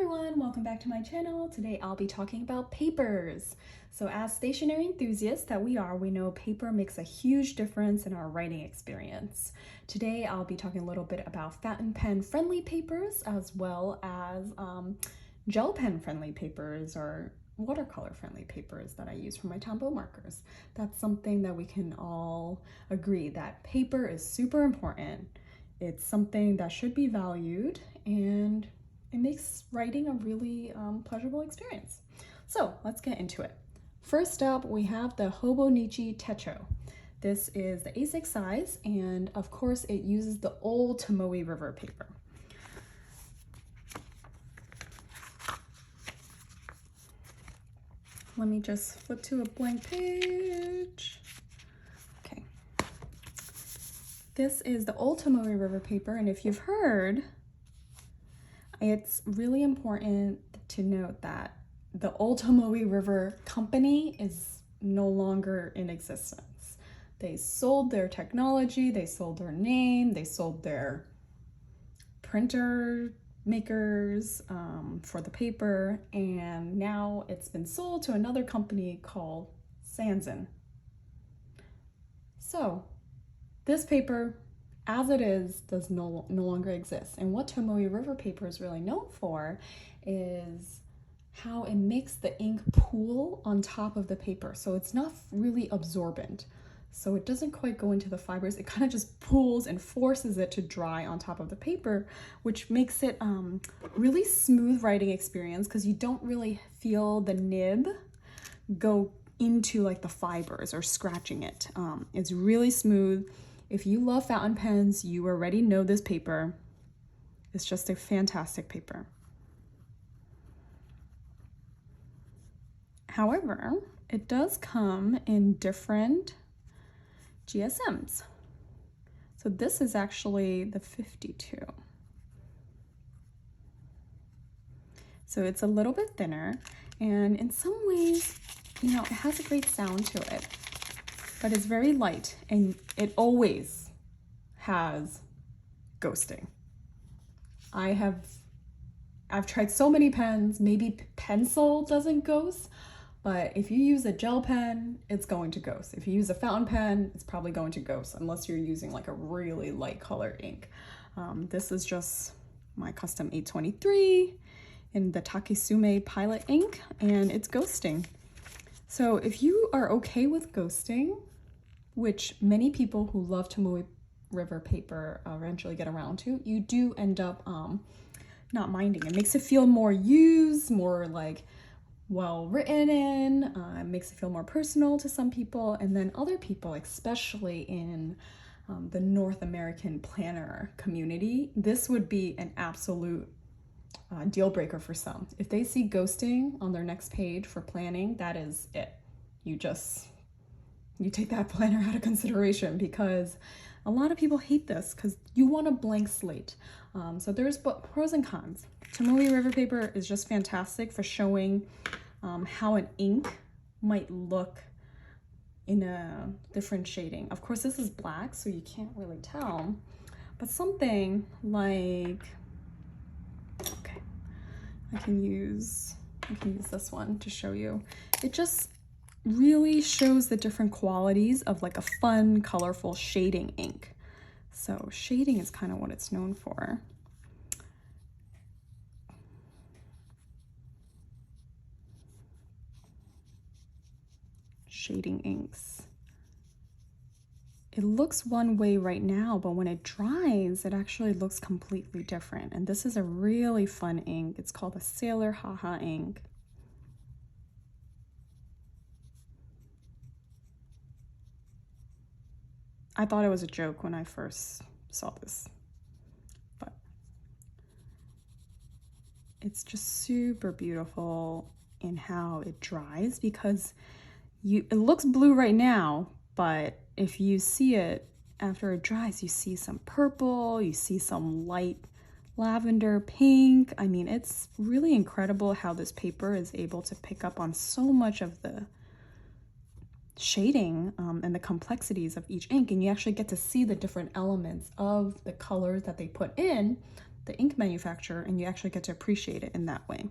everyone, welcome back to my channel. Today I'll be talking about papers. So as stationery enthusiasts that we are, we know paper makes a huge difference in our writing experience. Today I'll be talking a little bit about fountain pen friendly papers as well as gel pen friendly papers or watercolor friendly papers that I use for my Tomoe markers. That's something that we can all agree that paper is super important. It's something that should be valued, and it makes writing a really pleasurable experience. So let's get into it. First up, we have the Hobonichi Techo. This is the A6 size, and of course it uses the old Tomoe River paper. Let me just flip to a blank page. Okay. This is the old Tomoe River paper, and if you've heard, it's really important to note that the old Tomoe River company is no longer in existence. They sold their technology, they sold their name, they sold their printer makers for the paper, and now it's been sold to another company called Sanzen. So this paper, as it is, does no longer exist. And what Tomoe River paper is really known for is how it makes the ink pool on top of the paper. So it's not really absorbent. So it doesn't quite go into the fibers. It kind of just pulls and forces it to dry on top of the paper, which makes it really smooth writing experience because you don't really feel the nib go into like the fibers or scratching it. It's really smooth. If you love fountain pens, you already know this paper. It's just a fantastic paper. However, it does come in different GSMs. So this is actually the 52. So it's a little bit thinner, and in some ways, you know, it has a great sound to it, but it's very light, and it always has ghosting. I've tried so many pens, maybe pencil doesn't ghost, but if you use a gel pen, it's going to ghost. If you use a fountain pen, it's probably going to ghost unless you're using like a really light color ink. This is just my custom 823 in the Takisume Pilot ink, and it's ghosting. So if you are okay with ghosting, which many people who love Tomoe River paper eventually get around to, you do end up not minding. It makes it feel more used, more like well written in, it makes it feel more personal to some people, and then other people, especially in the North American planner community, this would be an absolute deal breaker for some. If they see ghosting on their next page for planning, that is it. You take that planner out of consideration, because a lot of people hate this because you want a blank slate. So there's pros and cons. Tomoe River paper is just fantastic for showing how an ink might look in a different shading. Of course, this is black, so you can't really tell, but something like, okay, I can use this one to show you. It just really shows the different qualities of like a fun, colorful shading ink. So shading is kind of what it's known for. Shading inks. It looks one way right now, but when it dries, it actually looks completely different. And this is a really fun ink. It's called a Sailor Haha ink. I thought it was a joke when I first saw this, but it's just super beautiful in how it dries, because it looks blue right now, but if you see it after it dries, you see some purple, you see some light lavender, pink. I mean, it's really incredible how this paper is able to pick up on so much of the shading and the complexities of each ink, and you actually get to see the different elements of the colors that they put in the ink manufacturer, and you actually get to appreciate it in that way.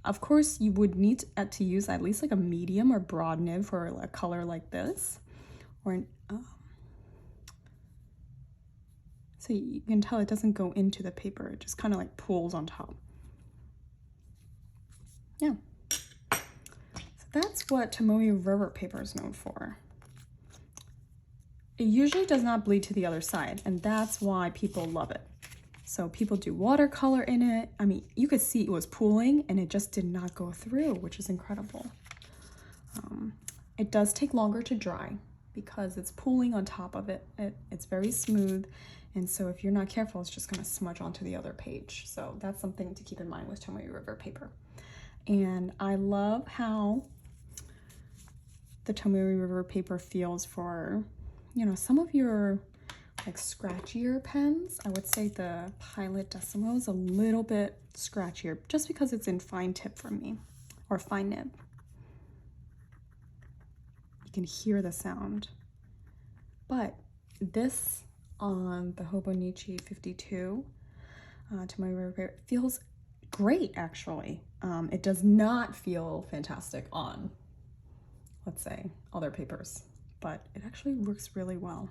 Of course, you would need to use at least like a medium or broad nib for a color like this. Or so you can tell it doesn't go into the paper. It just kind of like pulls on top. Yeah. So that's what Tomoe River paper is known for. It usually does not bleed to the other side, and that's why people love it. So people do watercolor in it. I mean, you could see it was pooling and it just did not go through, which is incredible. It does take longer to dry because it's pooling on top of it. It's very smooth. And so if you're not careful, it's just gonna smudge onto the other page. So that's something to keep in mind with Tomoe River paper. And I love how the Tomoe River paper feels for, you know, some of your like scratchier pens. I would say the Pilot Decimo is a little bit scratchier just because it's in fine tip for me, or fine nib. You can hear the sound. But this on the Hobonichi 52 Tomoe River paper feels great actually. It does not feel fantastic on, let's say, other papers, but it actually works really well.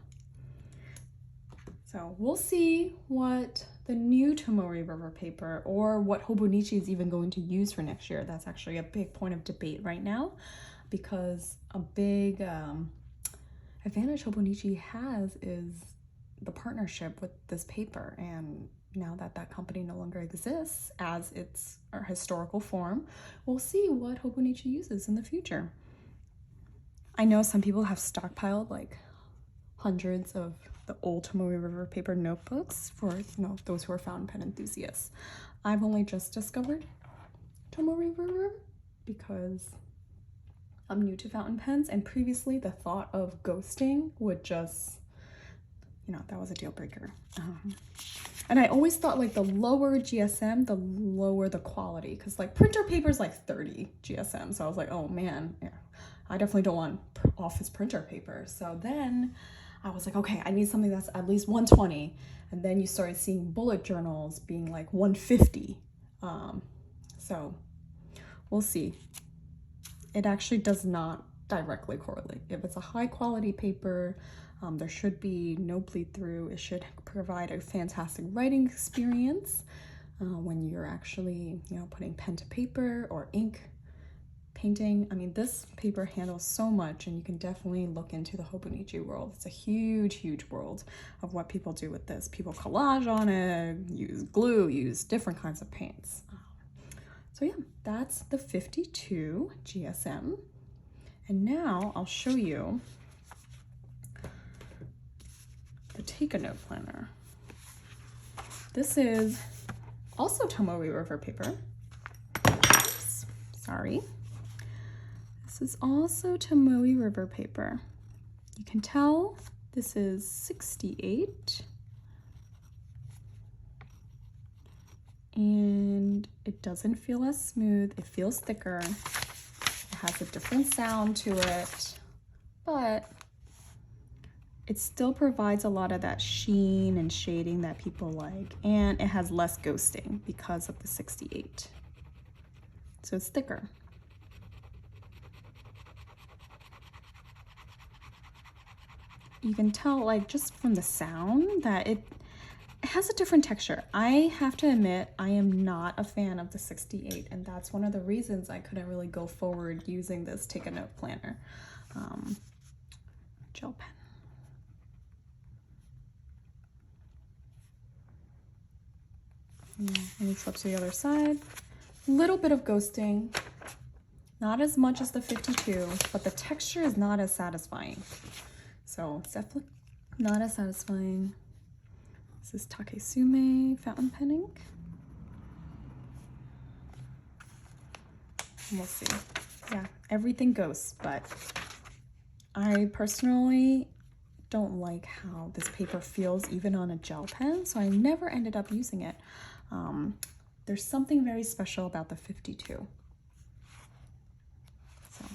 So we'll see what the new Tomoe River paper, or what Hobonichi is even going to use for next year. That's actually a big point of debate right now, because a big advantage Hobonichi has is the partnership with this paper. And now that that company no longer exists as its historical form, we'll see what Hobonichi uses in the future. I know some people have stockpiled like hundreds of the old Tomoe River paper notebooks for, you know, those who are fountain pen enthusiasts. I've only just discovered Tomoe River because I'm new to fountain pens, and previously the thought of ghosting would just, you know, that was a deal breaker. And I always thought like the lower GSM, the lower the quality, because like printer paper is like 30 GSM. So I was like, oh man, yeah, I definitely don't want office printer paper. So then I was like, okay, I need something that's at least 120. And then you started seeing bullet journals being like 150. So we'll see. It actually does not directly correlate. If it's a high quality paper, there should be no bleed through. It should provide a fantastic writing experience when you're actually, you know, putting pen to paper or ink painting. I mean, this paper handles so much, and you can definitely look into the Hobonichi world. It's a huge, huge world of what people do with this. People collage on it, use glue, use different kinds of paints. So yeah, that's the 52 GSM. And now I'll show you the Take a Note planner. This is also Tomoe River paper. Oops, sorry. This is also Tomoe River paper. You can tell this is 68. And it doesn't feel as smooth. It feels thicker. It has a different sound to it, but it still provides a lot of that sheen and shading that people like, and it has less ghosting because of the 68. So it's thicker. You can tell, like, just from the sound that it has a different texture. I have to admit, I am not a fan of the 68, and that's one of the reasons I couldn't really go forward using this Take a Note planner. Gel pen. Let me flip to the other side. A little bit of ghosting, not as much as the 52, but the texture is not as satisfying. So it's definitely not as satisfying. This is Takesume fountain pen ink. And we'll see. Yeah, everything ghosts, but I personally don't like how this paper feels even on a gel pen, so I never ended up using it. There's something very special about the 52. So.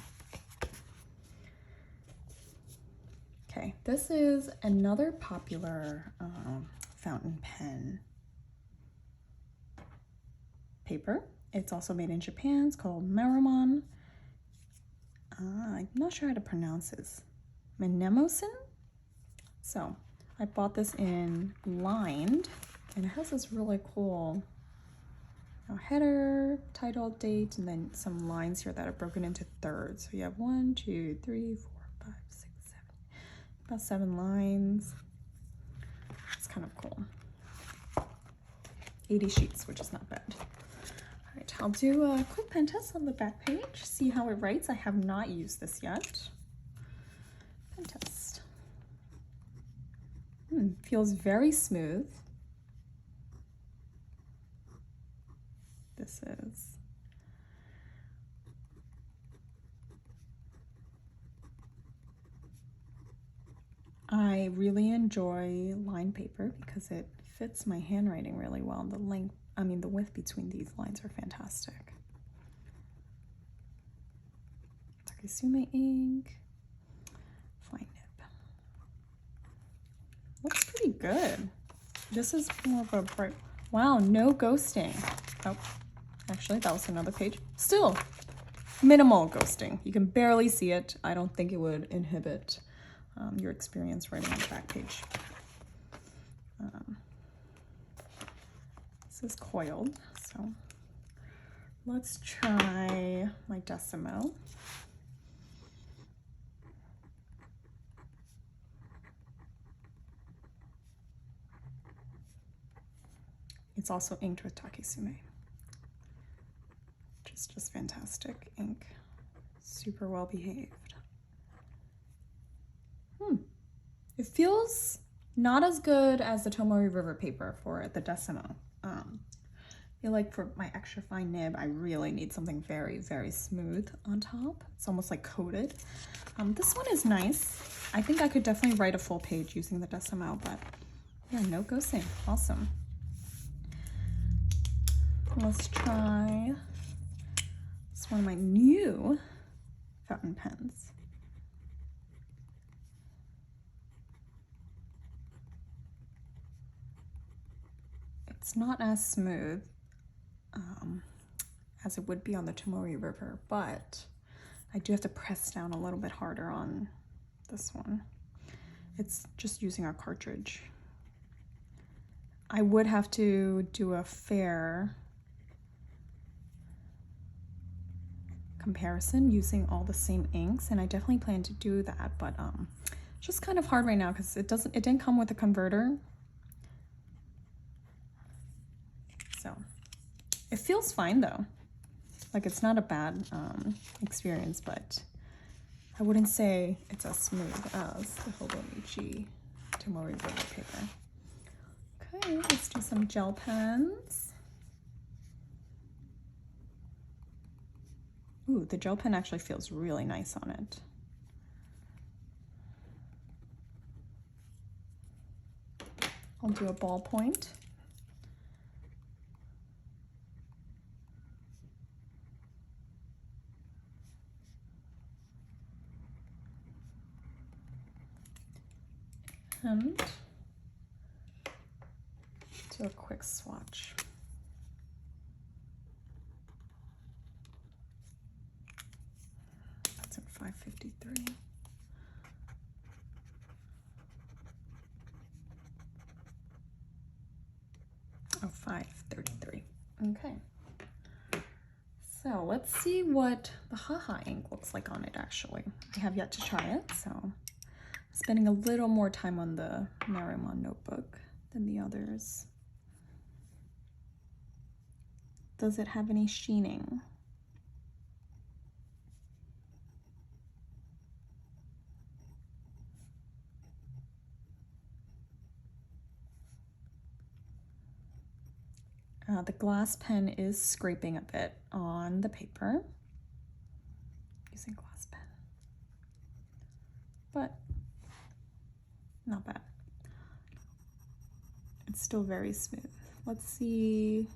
Okay, this is another popular fountain pen paper. It's also made in Japan. It's called Maruman. I'm not sure how to pronounce this. Mnemosyne? So I bought this in lined, and it has this really cool header, title, date, and then some lines here that are broken into thirds. So you have 1, 2, 3, 4, 5, 6, 7, about 7 lines. It's kind of cool. 80 sheets, which is not bad. All right, I'll do a quick pen test on the back page, see how it writes. I have not used this yet. Pen test. Feels very smooth. This is. I really enjoy lined paper because it fits my handwriting really well. The length, the width between these lines are fantastic. Takisume ink, fine nib. Looks pretty good. This is more of a bright, wow, no ghosting. Oh, actually that was another page. Still, minimal ghosting. You can barely see it. I don't think it would inhibit your experience writing on the back page. This is coiled, so let's try my Decimo. It's also inked with Takisume, which is just fantastic ink. Super well behaved. It feels not as good as the Tomoe River paper for the Decimo. I feel like for my extra fine nib, I really need something very, very smooth on top. It's almost like coated. This one is nice. I think I could definitely write a full page using the Decimo, but yeah, no ghosting. Awesome. Let's try this one of my new fountain pens. It's not as smooth as it would be on the Tomoe River, but I do have to press down a little bit harder on this one. It's just using our cartridge. I would have to do a fair comparison using all the same inks, and I definitely plan to do that, but it's just kind of hard right now because it didn't come with a converter. So it feels fine though. Like it's not a bad experience, but I wouldn't say it's as smooth as the Hobonichi Tomoe River paper. Okay, let's do some gel pens. Ooh, the gel pen actually feels really nice on it. I'll do a ballpoint. And do a quick swatch. That's in 553. Oh, 533. Okay. So let's see what the Haha ink looks like on it actually. I have yet to try it, so I'm spending a little more time on the Maruman notebook than the others. Does it have any sheening? The glass pen is scraping a bit on the paper using glass pen, but not bad. It's still very smooth. Let's see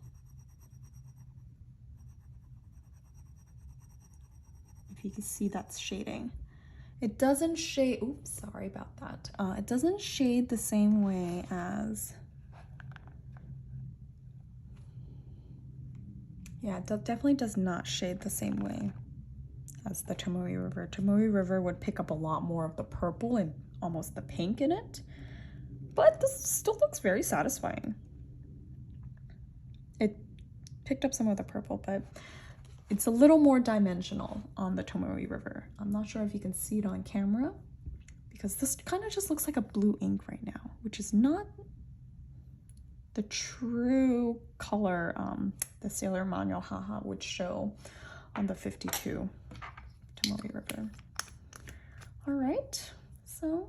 if you can see that's shading. It doesn't shade, oops, sorry about that. It doesn't shade the same way as Yeah, it definitely does not shade the same way as the Tomoe River. Tomoe River would pick up a lot more of the purple and almost the pink in it, but this still looks very satisfying. It picked up some of the purple, but it's a little more dimensional on the Tomoe River. I'm not sure if you can see it on camera because this kind of just looks like a blue ink right now, which is not the true color the Sailor Manual Haha would show on the 52 Tomoe River. All right, so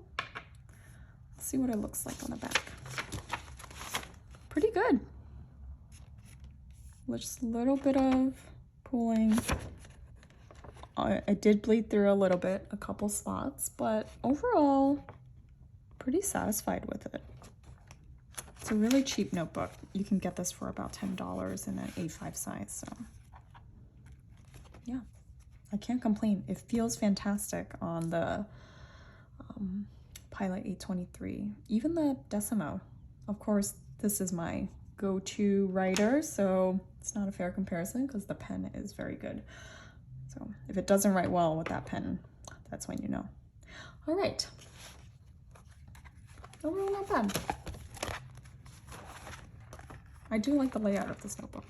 let's see what it looks like on the back. Pretty good. Just a little bit of pooling. It did bleed through a little bit, a couple spots, but overall, pretty satisfied with it. It's a really cheap notebook. You can get this for about $10 in an A5 size, so yeah, I can't complain. It feels fantastic on the Pilot 823, even the Decimo. Of course, this is my go-to writer, so it's not a fair comparison because the pen is very good. So if it doesn't write well with that pen, that's when you know. All right, overall not bad. I do like the layout of this notebook.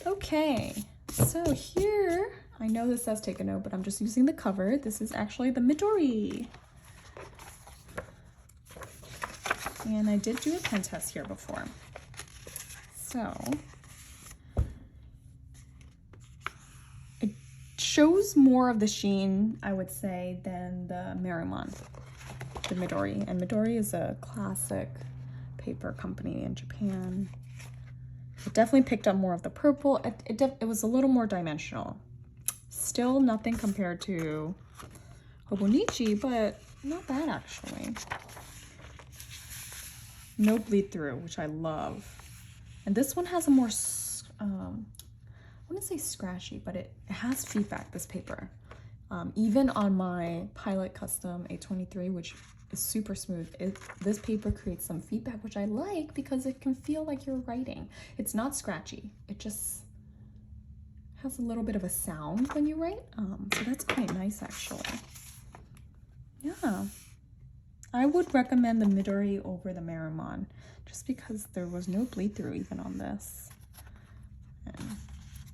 Okay, so here, I know this says take a note, but I'm just using the cover. This is actually the Midori. And I did do a pen test here before. So it shows more of the sheen, I would say, than the Maruman, the Midori. And Midori is a classic paper company in Japan. It definitely picked up more of the purple. It was a little more dimensional. Still nothing compared to Hobonichi, but not bad actually. No bleed through, which I love. And this one has a more, I wouldn't say scratchy, but it has feedback, this paper. Even on my Pilot Custom 823, which is super smooth, this paper creates some feedback, which I like because it can feel like you're writing. It's not scratchy. It just has a little bit of a sound when you write. So that's quite nice, actually. Yeah. I would recommend the Midori over the Maruman just because there was no bleed through even on this. And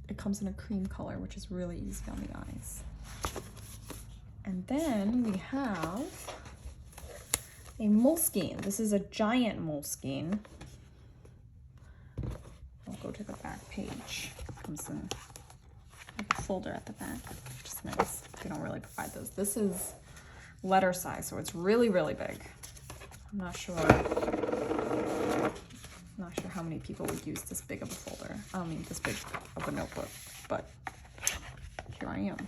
it comes in a cream color, which is really easy on the eyes. And then we have a Moleskine. This is a giant Moleskine. I'll go to the back page. It comes in like a folder at the back, which is nice. They don't really provide those. This is letter size, so it's really, really big. I'm not sure how many people would use this big of a folder. I don't mean this big of a notebook, but here I am.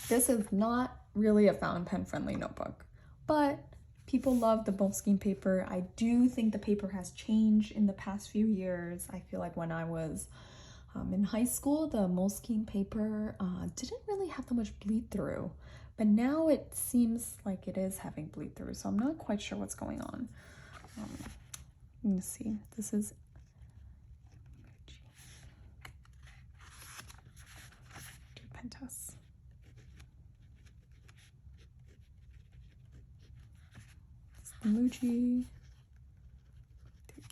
This is not really a fountain pen friendly notebook, but people love the Moleskine paper. I do think the paper has changed in the past few years. I feel like when I was in high school, the Moleskine paper didn't really have that much bleed through, but now it seems like it is having bleed through, so I'm not quite sure what's going on. Let me see. This is do pen tests. It's the Muji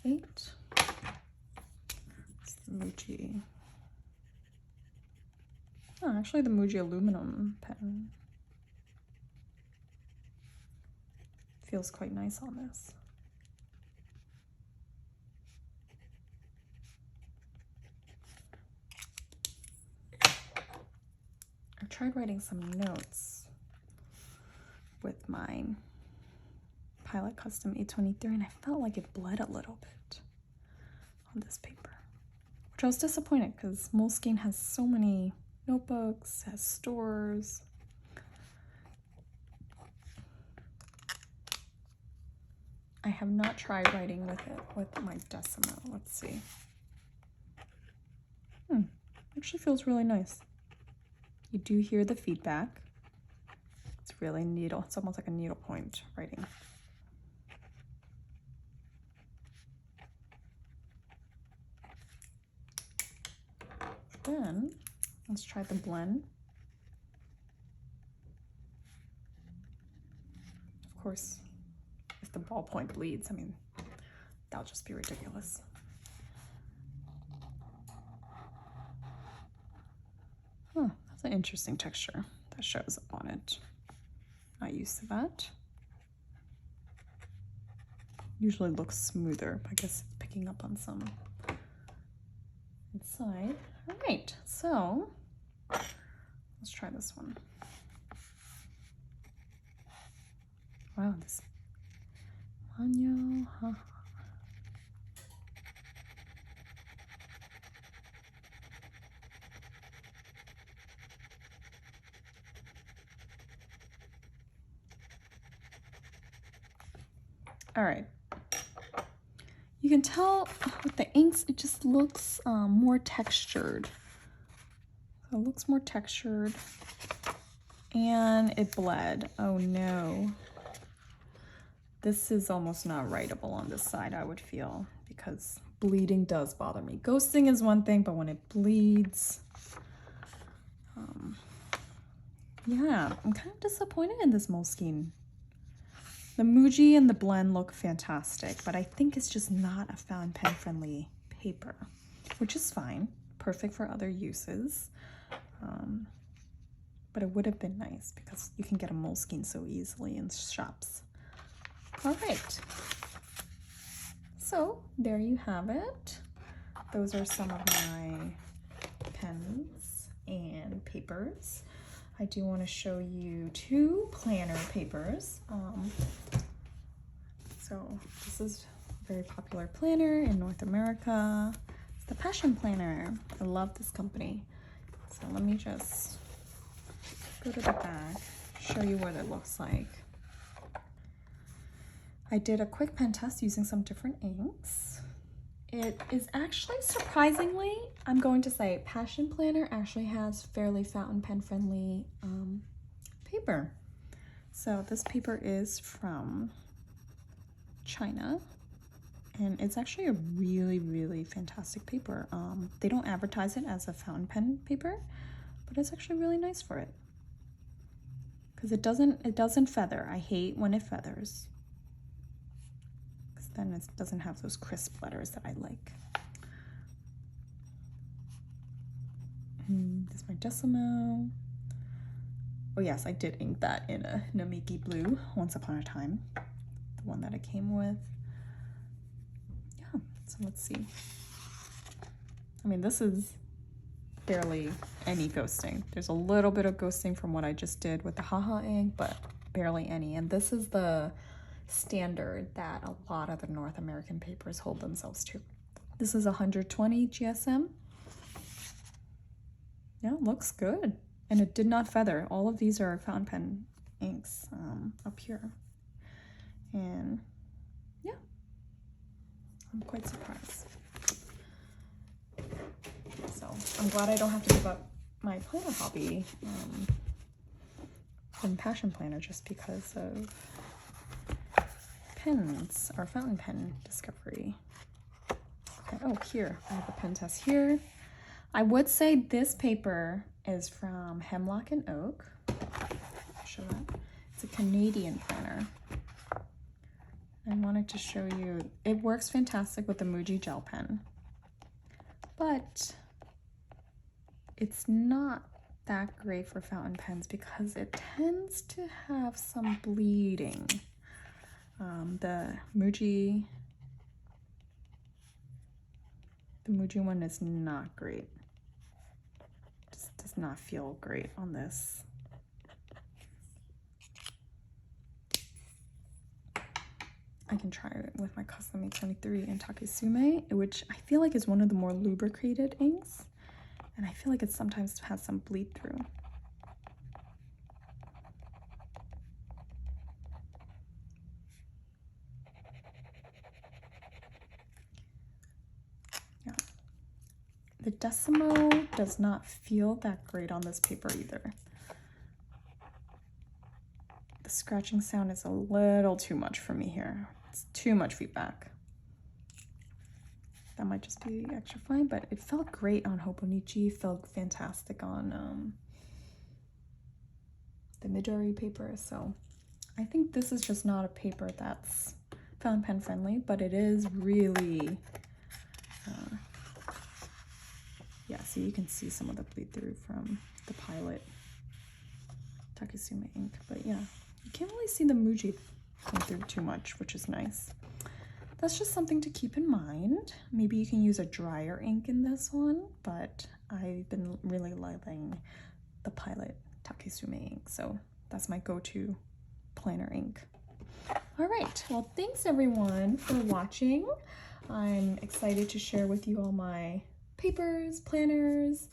8. It's the Muji. Oh, actually the Muji aluminum pen feels quite nice on this. I tried writing some notes with my Pilot Custom 823 and I felt like it bled a little bit on this paper, which I was disappointed because Moleskine has so many notebooks, has stores. I have not tried writing with it with my Decimo. Let's see. Actually feels really nice. You do hear the feedback. It's really needle. It's almost like a needlepoint writing. then let's try the blend. Of course, if the ballpoint bleeds, I mean, that'll just be ridiculous. Huh, that's an interesting texture that shows up on it. Not used to that. Usually looks smoother, but I guess it's picking up on some inside. All right, so let's try this one. Wow, this Manyo, huh? All right. You can tell with the inks, it just looks more textured. So it looks more textured, and it bled. Oh no. This is almost not writable on this side, I would feel, because bleeding does bother me. Ghosting is one thing, but when it bleeds, yeah, I'm kind of disappointed in this Moleskine. The Muji and the blend look fantastic, but I think it's just not a fountain pen friendly paper, which is fine, perfect for other uses. But it would have been nice because you can get a Moleskine so easily in shops. All right, so there you have it. Those are some of my pens and papers. I do want to show you two planner papers. So this is a very popular planner in North America. It's the Passion Planner. I love this company. So let me just go to the back, show you what it looks like. I did a quick pen test using some different inks. It is actually surprisingly, I'm going to say, Passion Planner actually has fairly fountain pen friendly paper. So this paper is from China, and it's actually a really, really fantastic paper. They don't advertise it as a fountain pen paper, but it's actually really nice for it because it doesn't feather. I hate when it feathers, because then it doesn't have those crisp letters that I like. This is my Decimo. Oh yes, I did ink that in a Namiki blue once upon a time, the one that it came with. Yeah, so let's see. I mean, this is barely any ghosting. There's a little bit of ghosting from what I just did with the Haha ink, but barely any. And this is the standard that a lot of the North American papers hold themselves to. This is 120 GSM. Yeah, looks good. And it did not feather. All of these are fountain pen inks up here. And yeah, I'm quite surprised. So I'm glad I don't have to give up my planner hobby from Passion Planner just because of pens or fountain pen discovery. Okay, oh, here, I have a pen test here. I would say this paper is from Hemlock and Oak. I'll show that. It's a Canadian planner. I wanted to show you, it works fantastic with the Muji gel pen, but it's not that great for fountain pens because it tends to have some bleeding. The Muji one is not great. Just does not feel great on this. I can try it with my Custom 23 in Takesume, which I feel like is one of the more lubricated inks. And I feel like it sometimes has some bleed through. Yeah. The Decimo does not feel that great on this paper either. The scratching sound is a little too much for me here. It's too much feedback. The that might just be extra fine, but it felt great on Hobonichi, felt fantastic on the Midori paper. So I think this is just not a paper that's fountain pen friendly, but it is really, yeah, so you can see some of the bleed through from the Pilot Takasume ink, but yeah, you can't really see the Muji come through too much, which is nice. That's just something to keep in mind. Maybe you can use a drier ink in this one, but I've been really loving the Pilot Takasume ink, so that's my go-to planner ink. All right, well, thanks everyone for watching. I'm excited to share with you all my papers, planners,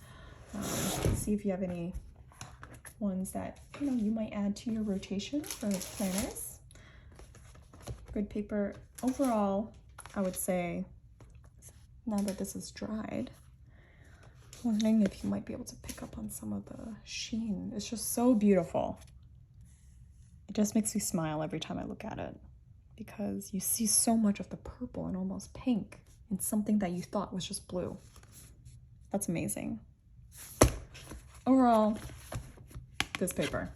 see if you have any ones that you might add to your rotation for planners. Good paper. Overall, I would say, now that this is dried, I'm wondering if you might be able to pick up on some of the sheen. It's just so beautiful. It just makes me smile every time I look at it, because you see so much of the purple and almost pink in something that you thought was just blue. That's amazing. Overall, this paper,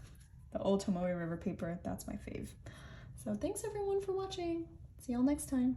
the old Tomoe River paper, that's my fave. So thanks everyone for watching. See y'all next time.